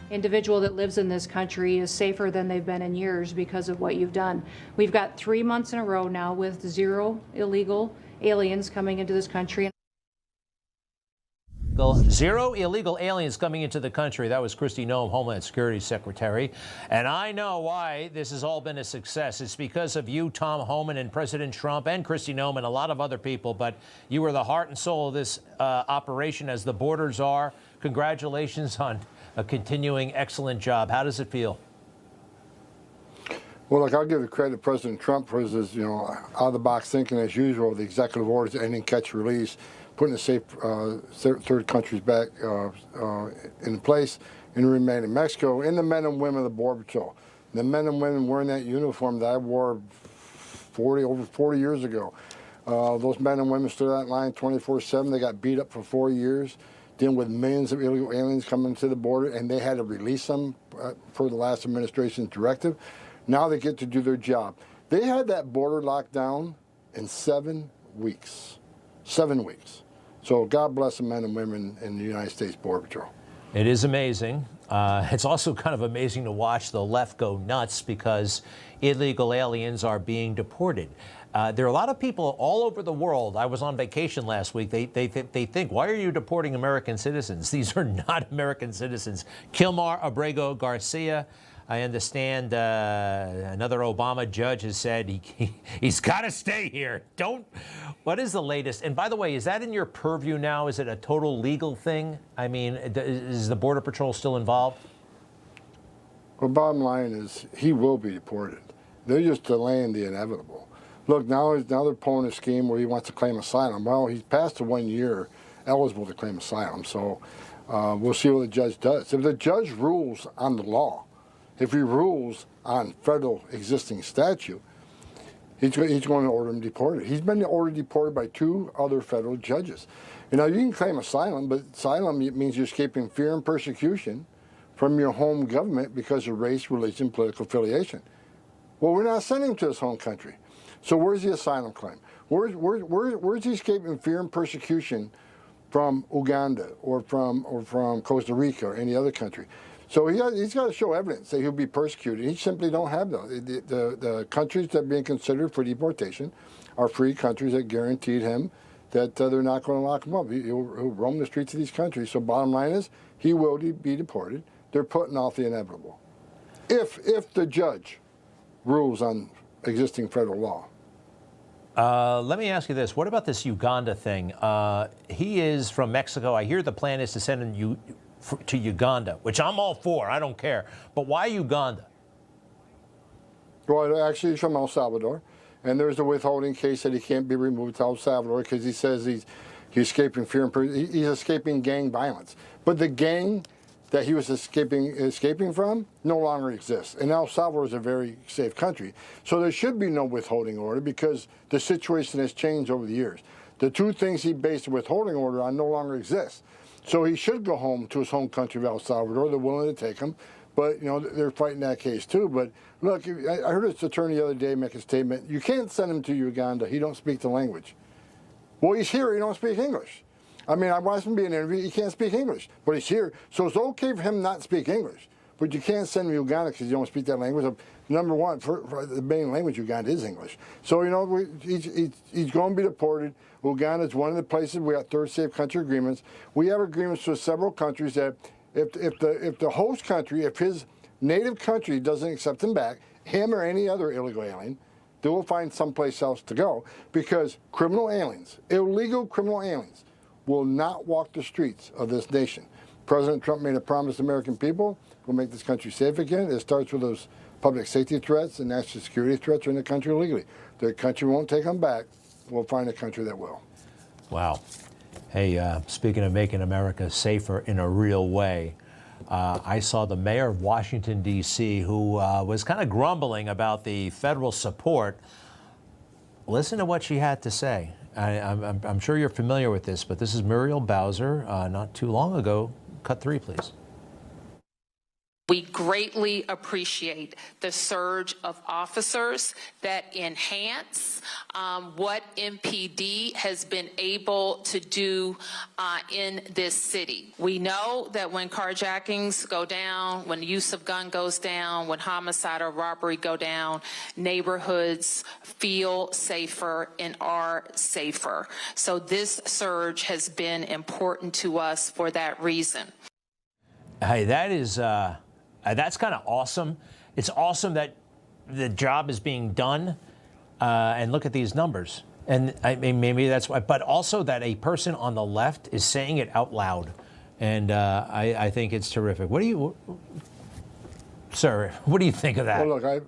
individual that lives in this country is safer than they've been in years because of what you've done. We've got 3 months in a row now with 0 illegal aliens coming into this country. 0 illegal aliens coming into the country. That was Kristi Noem, Homeland Security Secretary. And I know why this has all been a success. It's because of you, Tom Homan, and President Trump, and Kristi Noem, and a lot of other people. But you were the heart and soul of this operation, as the borders are. Congratulations on a continuing excellent job. How does it feel? Well, look, I'll give the credit to President Trump for his, out-of-the-box thinking as usual, the executive orders, ending catch release, putting the safe third countries back in place, and remain in Mexico, and the men and women of the Border Patrol. The men and women wearing that uniform that I wore over 40 years ago. Those men and women stood out in line 24/7. They got beat up for 4 years, dealing with millions of illegal aliens coming to the border, and they had to release them per the last administration's directive. Now they get to do their job. They had that border locked down in 7 weeks. 7 weeks. So God bless the men and women in the United States Border Patrol. It is amazing. It's also kind of amazing to watch the left go nuts because illegal aliens are being deported. There are a lot of people all over the world. I was on vacation last week. They think, why are you deporting American citizens? These are not American citizens. Kilmar Ábrego García, I understand another Obama judge has said he's got to stay here. What is the latest? And by the way, is that in your purview now? Is it a total legal thing? I mean, is the Border Patrol still involved? Well, bottom line is he will be deported. They're just delaying the inevitable. Look, now they're pulling a scheme where he wants to claim asylum. Well, he's past the 1 year eligible to claim asylum, so we'll see what the judge does. If the judge rules on the law, if he rules on federal existing statute, he's going to order him deported. He's been ordered deported by 2 other federal judges. You know, you can claim asylum, but asylum means you're escaping fear and persecution from your home government because of race, religion, political affiliation. Well, we're not sending him to his home country. So where's the asylum claim? Where's he escaping fear and persecution from Uganda or from Costa Rica or any other country? So he's got to show evidence that he'll be persecuted. He simply don't have those. The countries that are being considered for deportation are free countries that guaranteed him that they're not going to lock him up. He'll roam the streets of these countries. So bottom line is, he will be deported. They're putting off the inevitable. If the judge rules on existing federal law. Let me ask you this. What about this Uganda thing? He is from Mexico. I hear the plan is to send him to Uganda, which I'm all for. I don't care. But why Uganda? Well, actually, he's from El Salvador. And there's a withholding case that he can't be removed to El Salvador because he says he's escaping fear and he's escaping gang violence. But the gang that he was escaping from no longer exists. And El Salvador is a very safe country. So there should be no withholding order because the situation has changed over the years. The 2 things he based the withholding order on no longer exist. So he should go home to his home country of El Salvador. They're willing to take him. But, they're fighting that case, too. But, look, I heard his attorney the other day make a statement. You can't send him to Uganda. He don't speak the language. Well, he's here. He don't speak English. I mean, I watched him be in an interview. He can't speak English, but he's here. So it's okay for him not to speak English. But you can't send him to Uganda because you don't speak that language. So, number one, for the main language Uganda is English. So, he's going to be deported. Uganda is one of the places we have third safe country agreements. We have agreements with several countries that if the host country, if his native country doesn't accept him back, him or any other illegal alien, they will find someplace else to go because criminal aliens, illegal criminal aliens, will not walk the streets of this nation. President Trump made a promise to the American people, we'll make this country safe again. It starts with those public safety threats and national security threats are in the country illegally. The country won't take them back. We'll find a country that will. Wow. Hey, speaking of making America safer in a real way, I saw the mayor of Washington, D.C., who was kind of grumbling about the federal support. Listen to what she had to say. I'm sure you're familiar with this, but this is Muriel Bowser not too long ago. Cut 3, please. We greatly appreciate the surge of officers that enhance what MPD has been able to do in this city. We know that when carjackings go down, when use of gun goes down, when homicide or robbery go down, neighborhoods feel safer and are safer. So this surge has been important to us for that reason. Hey, that is that's kind of awesome. It's awesome that the job is being done, and look at these numbers. And I mean, maybe that's why, but also that a person on the left is saying it out loud, and I think it's terrific. What do you, sir? What do you think of that? Well, look,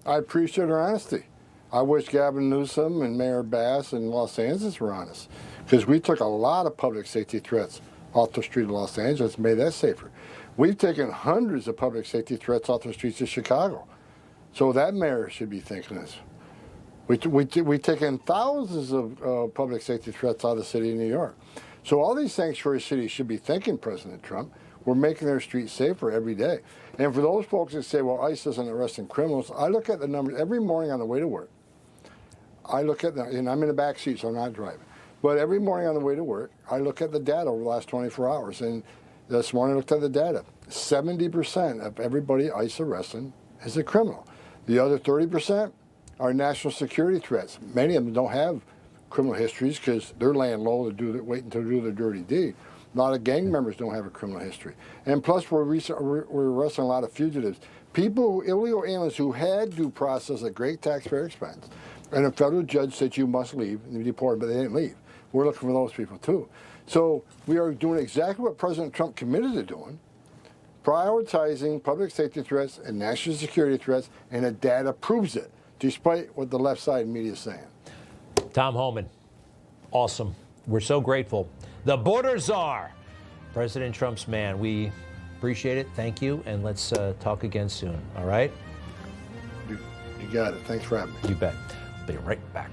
I appreciate her honesty. I wish Gavin Newsom and Mayor Bass in Los Angeles were honest, because we took a lot of public safety threats off the street of Los Angeles and made that safer. We've taken hundreds of public safety threats off the streets of Chicago. So that mayor should be thinking this. We've taken thousands of public safety threats out of the city of New York. So all these sanctuary cities should be thanking President Trump. We're making their streets safer every day. And for those folks that say, well, ICE isn't arresting criminals, I look at the numbers every morning on the way to work. I look at them, and I'm in the back seat, so I'm not driving. But every morning on the way to work, I look at the data over the last 24 hours. And this morning I looked at the data. 70% of everybody ICE arresting is a criminal. The other 30% are national security threats. Many of them don't have criminal histories because they're laying low to wait until they do their dirty deed. A lot of gang members don't have a criminal history. And plus we're arresting a lot of fugitives. People, illegal aliens who had due process at great taxpayer expense. And a federal judge said you must leave and be deported, but they didn't leave. We're looking for those people too. So we are doing exactly what President Trump committed to doing, prioritizing public safety threats and national security threats, and the data proves it, despite what the left side media is saying. Tom Homan, awesome. We're so grateful. The border czar, President Trump's man. We appreciate it. Thank you, and let's talk again soon. All right? You got it. Thanks for having me. You bet. Be right back.